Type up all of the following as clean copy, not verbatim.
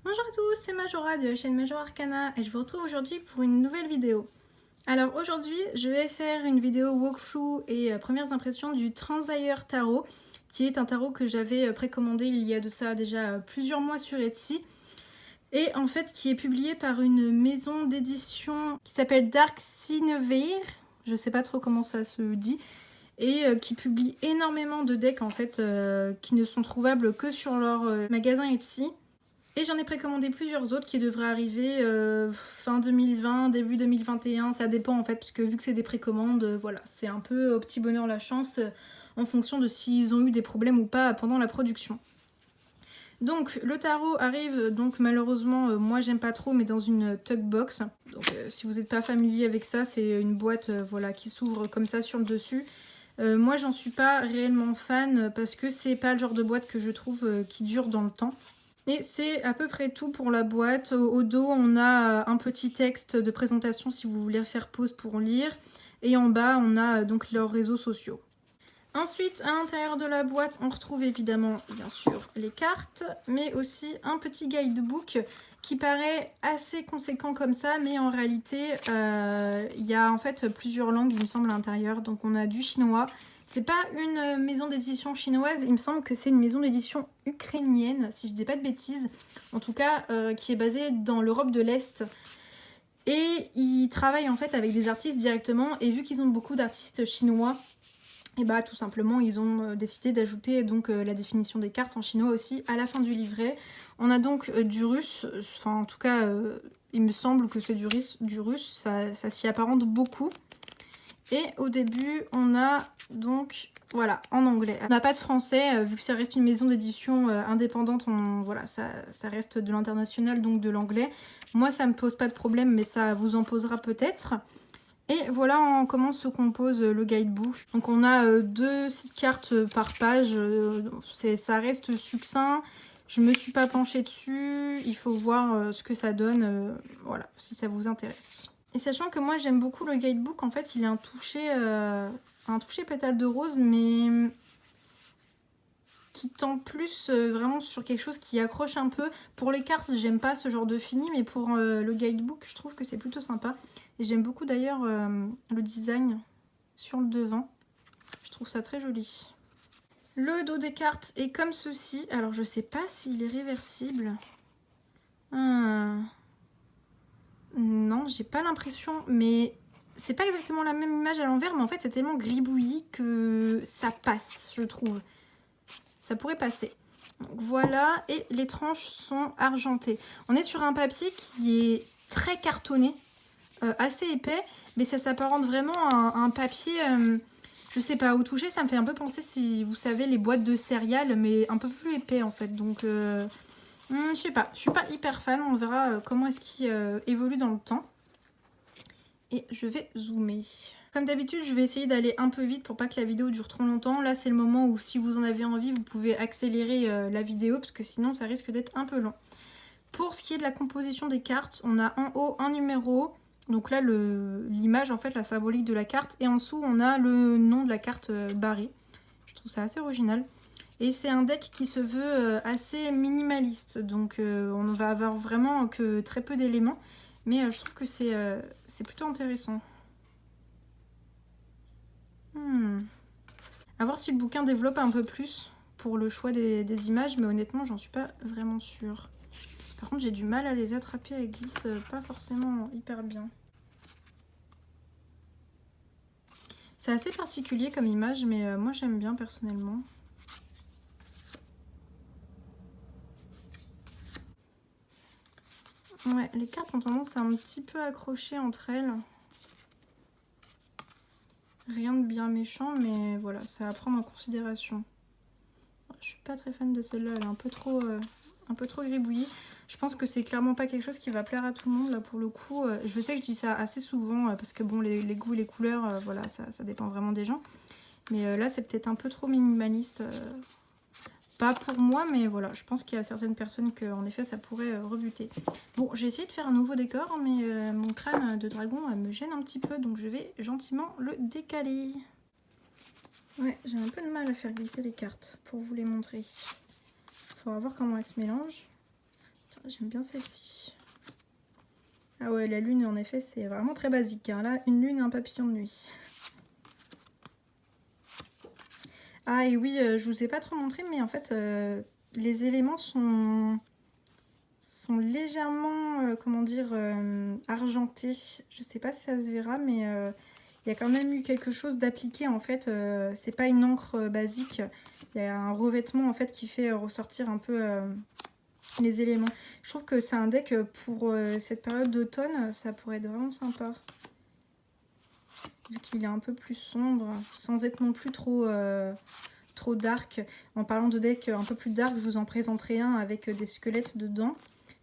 Bonjour à tous, c'est Majora de la chaîne Majora Arcana et je vous retrouve aujourd'hui pour une nouvelle vidéo. Alors aujourd'hui, je vais faire une vidéo walkthrough et premières impressions du Transhire Tarot, qui est un tarot que j'avais précommandé il y a de ça déjà plusieurs mois sur Etsy, et en fait qui est publié par une maison d'édition qui s'appelle Dark Cineveir, je sais pas trop comment ça se dit, et qui publie énormément de decks en fait qui ne sont trouvables que sur leur magasin Etsy. Et j'en ai précommandé plusieurs autres qui devraient arriver fin 2020, début 2021, ça dépend en fait, puisque vu que c'est des précommandes, voilà, c'est un peu au petit bonheur la chance en fonction de s'ils ont eu des problèmes ou pas pendant la production. Donc le tarot arrive, donc malheureusement, moi j'aime pas trop, mais dans une tug box. Donc si vous n'êtes pas familier avec ça, c'est une boîte voilà, qui s'ouvre comme ça sur le dessus. Moi j'en suis pas réellement fan parce que c'est pas le genre de boîte que je trouve qui dure dans le temps. Et c'est à peu près tout pour la boîte. Au dos, on a un petit texte de présentation si vous voulez faire pause pour lire. Et en bas, on a donc leurs réseaux sociaux. Ensuite, à l'intérieur de la boîte, on retrouve évidemment, bien sûr, les cartes, mais aussi un petit guidebook qui paraît assez conséquent comme ça, mais en réalité, il y a en fait plusieurs langues, il me semble, à l'intérieur. Donc on a du chinois. C'est pas une maison d'édition chinoise, il me semble que c'est une maison d'édition ukrainienne, si je dis pas de bêtises. En tout cas, qui est basée dans l'Europe de l'Est. Et ils travaillent en fait avec des artistes directement, et vu qu'ils ont beaucoup d'artistes chinois, et bah tout simplement ils ont décidé d'ajouter donc la définition des cartes en chinois aussi à la fin du livret. On a donc du russe, enfin en tout cas il me semble que c'est du russe, ça s'y apparente beaucoup. Et au début on a donc voilà en anglais. On n'a pas de français vu que ça reste une maison d'édition indépendante, voilà ça reste de l'international donc de l'anglais. Moi ça me pose pas de problème mais ça vous en posera peut-être. Et voilà en comment se compose le guidebook. Donc on a 2 cartes par page, ça reste succinct. Je me suis pas penchée dessus, il faut voir ce que ça donne, voilà, si ça vous intéresse. Et sachant que moi j'aime beaucoup le guidebook, en fait il a un toucher pétale de rose, mais qui tend plus vraiment sur quelque chose qui accroche un peu. Pour les cartes, j'aime pas ce genre de fini, mais pour le guidebook, je trouve que c'est plutôt sympa. Et j'aime beaucoup d'ailleurs le design sur le devant. Je trouve ça très joli. Le dos des cartes est comme ceci. Alors je sais pas s'il est réversible. Non, j'ai pas l'impression, mais c'est pas exactement la même image à l'envers, mais en fait c'est tellement gribouillis que ça passe, je trouve. Ça pourrait passer. Donc voilà, et les tranches sont argentées. On est sur un papier qui est très cartonné, assez épais, mais ça s'apparente vraiment à un papier, je sais pas, au toucher, ça me fait un peu penser, si vous savez, les boîtes de céréales, mais un peu plus épais en fait. Donc, je sais pas, je suis pas hyper fan, on verra comment est-ce qu'il évolue dans le temps. Et je vais zoomer. Comme d'habitude, je vais essayer d'aller un peu vite pour pas que la vidéo dure trop longtemps. Là, c'est le moment où si vous en avez envie, vous pouvez accélérer la vidéo parce que sinon, ça risque d'être un peu long. Pour ce qui est de la composition des cartes, on a en haut un numéro. Donc là, l'image, en fait, la symbolique de la carte. Et en dessous, on a le nom de la carte barrée. Je trouve ça assez original. Et c'est un deck qui se veut assez minimaliste. Donc on va avoir vraiment que très peu d'éléments. Mais je trouve que c'est plutôt intéressant. À voir si le bouquin développe un peu plus pour le choix des images, mais honnêtement, j'en suis pas vraiment sûre. Par contre, j'ai du mal à les attraper, elles glissent pas forcément hyper bien. C'est assez particulier comme image, mais moi j'aime bien personnellement. Ouais, les cartes ont tendance à un petit peu accrocher entre elles. Rien de bien méchant, mais voilà, ça à prendre en considération. Je suis pas très fan de celle-là, elle est un peu trop gribouillie. Je pense que c'est clairement pas quelque chose qui va plaire à tout le monde là pour le coup. Je sais que je dis ça assez souvent parce que bon, les goûts et les couleurs, voilà, ça dépend vraiment des gens. Mais là, c'est peut-être un peu trop minimaliste. Pas pour moi, mais voilà, je pense qu'il y a certaines personnes que en effet ça pourrait rebuter. Bon, j'ai essayé de faire un nouveau décor, mais mon crâne de dragon me gêne un petit peu, donc je vais gentiment le décaler. Ouais, j'ai un peu de mal à faire glisser les cartes pour vous les montrer. Faudra voir comment elles se mélangent. J'aime bien celle-ci. Ah ouais, la lune, en effet, c'est vraiment très basique. Hein. Là, une lune et un papillon de nuit. Ah et oui, je vous ai pas trop montré, mais en fait, les éléments sont légèrement, comment dire, argentés. Je sais pas si ça se verra, mais il y a quand même eu quelque chose d'appliqué en fait. C'est pas une encre basique. Il y a un revêtement en fait qui fait ressortir un peu les éléments. Je trouve que c'est un deck pour cette période d'automne, ça pourrait être vraiment sympa. Vu qu'il est un peu plus sombre, sans être non plus trop dark. En parlant de deck un peu plus dark, je vous en présenterai un avec des squelettes dedans,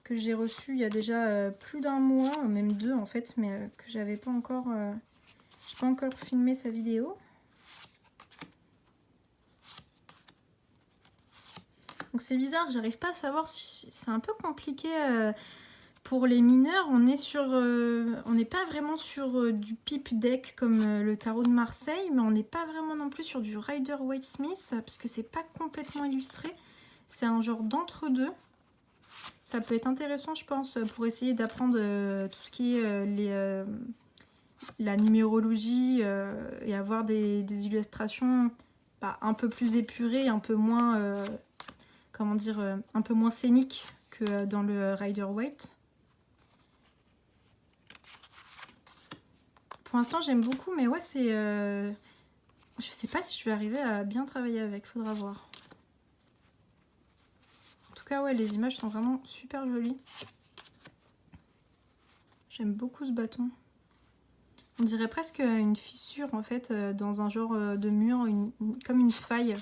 que j'ai reçu il y a déjà plus d'un mois, même 2 en fait, mais que j'avais pas encore... j'ai pas encore filmé sa vidéo. Donc c'est bizarre, j'arrive pas à savoir si... C'est un peu compliqué pour les mineurs. On est sur... on n'est pas vraiment sur du pipe deck comme le tarot de Marseille, mais on n'est pas vraiment non plus sur du Rider-Waite-Smith, parce que c'est pas complètement illustré. C'est un genre d'entre-deux. Ça peut être intéressant, je pense, pour essayer d'apprendre tout ce qui est la numérologie et avoir des illustrations un peu plus épurées, un peu moins, comment dire, un peu moins scéniques que dans le Rider-Waite. Pour l'instant, j'aime beaucoup, mais ouais, c'est... je sais pas si je vais arriver à bien travailler avec, faudra voir. En tout cas, ouais, les images sont vraiment super jolies. J'aime beaucoup ce bâton. On dirait presque une fissure en fait dans un genre de mur, comme une faille.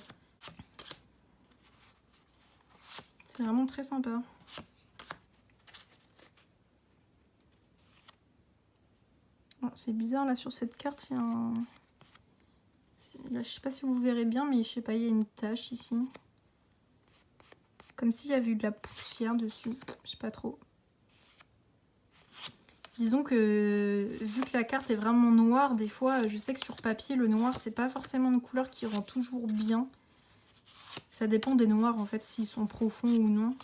C'est vraiment très sympa. Oh, c'est bizarre là sur cette carte, il y a un... Là, je sais pas si vous verrez bien, mais je sais pas, il y a une tache ici. Comme s'il y avait eu de la poussière dessus, je sais pas trop. Disons que vu que la carte est vraiment noire, des fois je sais que sur papier le noir c'est pas forcément une couleur qui rend toujours bien. Ça dépend des noirs en fait, s'ils sont profonds ou non.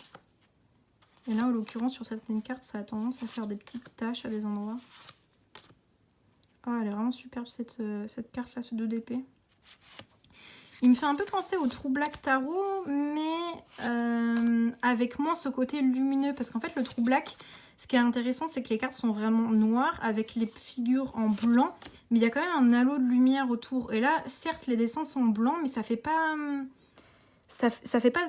Et là en l'occurrence sur certaines cartes ça a tendance à faire des petites taches à des endroits. Ah, elle est vraiment superbe cette carte là, ce 2 d'épée. Il me fait un peu penser au True Black Tarot, mais avec moins ce côté lumineux. Parce qu'en fait, le True Black, ce qui est intéressant, c'est que les cartes sont vraiment noires, avec les figures en blanc. Mais il y a quand même un halo de lumière autour. Et là, certes, les dessins sont blancs, mais ça fait pas... Ça fait pas...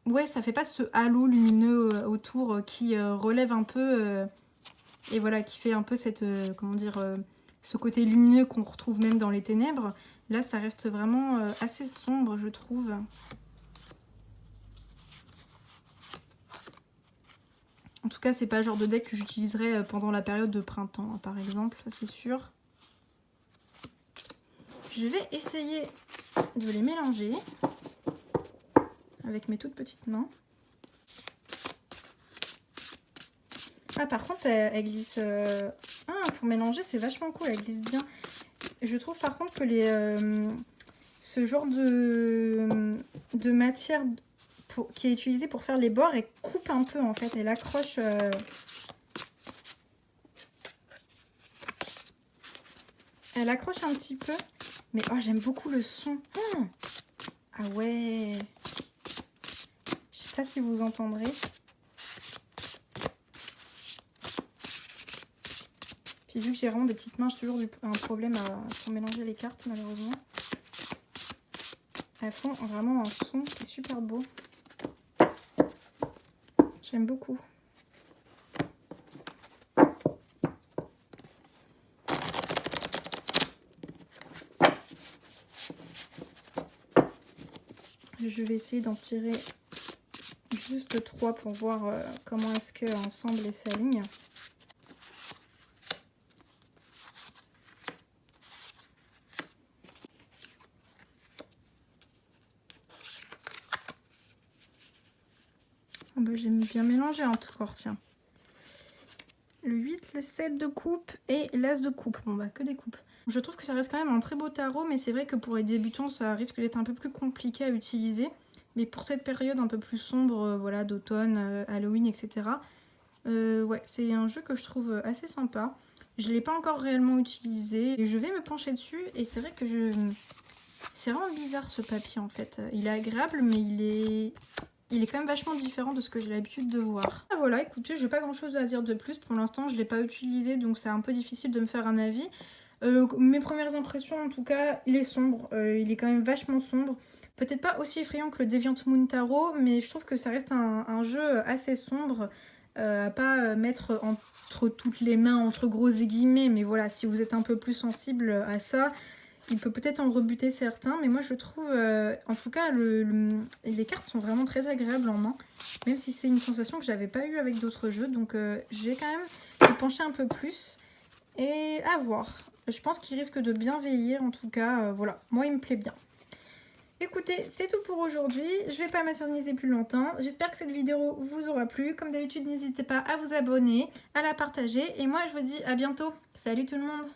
Ouais, ça fait pas ce halo lumineux autour qui relève un peu... et voilà, qui fait un peu cette... comment dire... ce côté lumineux qu'on retrouve même dans les ténèbres. Là, ça reste vraiment assez sombre, je trouve. En tout cas, c'est pas le genre de deck que j'utiliserais pendant la période de printemps, hein, par exemple, ça c'est sûr. Je vais essayer de les mélanger avec mes toutes petites mains. Ah, par contre, elle glisse... Ah, pour mélanger, c'est vachement cool, elle glisse bien. Je trouve par contre que ce genre de matière qui est utilisée pour faire les bords, elle coupe un peu en fait, elle accroche. Elle accroche un petit peu, mais oh, j'aime beaucoup le son. Ah ouais. Je sais pas si vous entendrez. Puis vu que j'ai vraiment des petites mains, j'ai toujours un problème pour mélanger les cartes malheureusement. Elles font vraiment un son qui est super beau. J'aime beaucoup. Je vais essayer d'en tirer juste 3 pour voir comment est-ce que ensemble elles s'alignent. Ah bah, j'aime bien mélanger encore, tiens. Le 8, le 7 de coupe et l'as de coupe. Bon bah que des coupes. Je trouve que ça reste quand même un très beau tarot, mais c'est vrai que pour les débutants, ça risque d'être un peu plus compliqué à utiliser. mais pour cette période un peu plus sombre, voilà, d'automne, Halloween, etc. Ouais, c'est un jeu que je trouve assez sympa. Je ne l'ai pas encore réellement utilisé et je vais me pencher dessus et c'est vrai que c'est vraiment bizarre ce papier en fait. Il est agréable mais il est quand même vachement différent de ce que j'ai l'habitude de voir. Ah, voilà, écoutez, j'ai pas grand chose à dire de plus pour l'instant, je l'ai pas utilisé donc c'est un peu difficile de me faire un avis. Mes premières impressions en tout cas, il est sombre, il est quand même vachement sombre. Peut-être pas aussi effrayant que le Deviant Moon Tarot, mais je trouve que ça reste un jeu assez sombre. À pas mettre entre toutes les mains, entre gros guillemets, mais voilà, si vous êtes un peu plus sensible à ça, il peut peut-être en rebuter certains, mais moi je trouve, en tout cas, les cartes sont vraiment très agréables en main, même si c'est une sensation que j'avais pas eue avec d'autres jeux, donc je vais quand même me pencher un peu plus et à voir. Je pense qu'il risque de bien vieillir, en tout cas, voilà, moi il me plaît bien. Écoutez, c'est tout pour aujourd'hui, je vais pas m'éterniser plus longtemps, j'espère que cette vidéo vous aura plu, comme d'habitude n'hésitez pas à vous abonner, à la partager, et moi je vous dis à bientôt, salut tout le monde!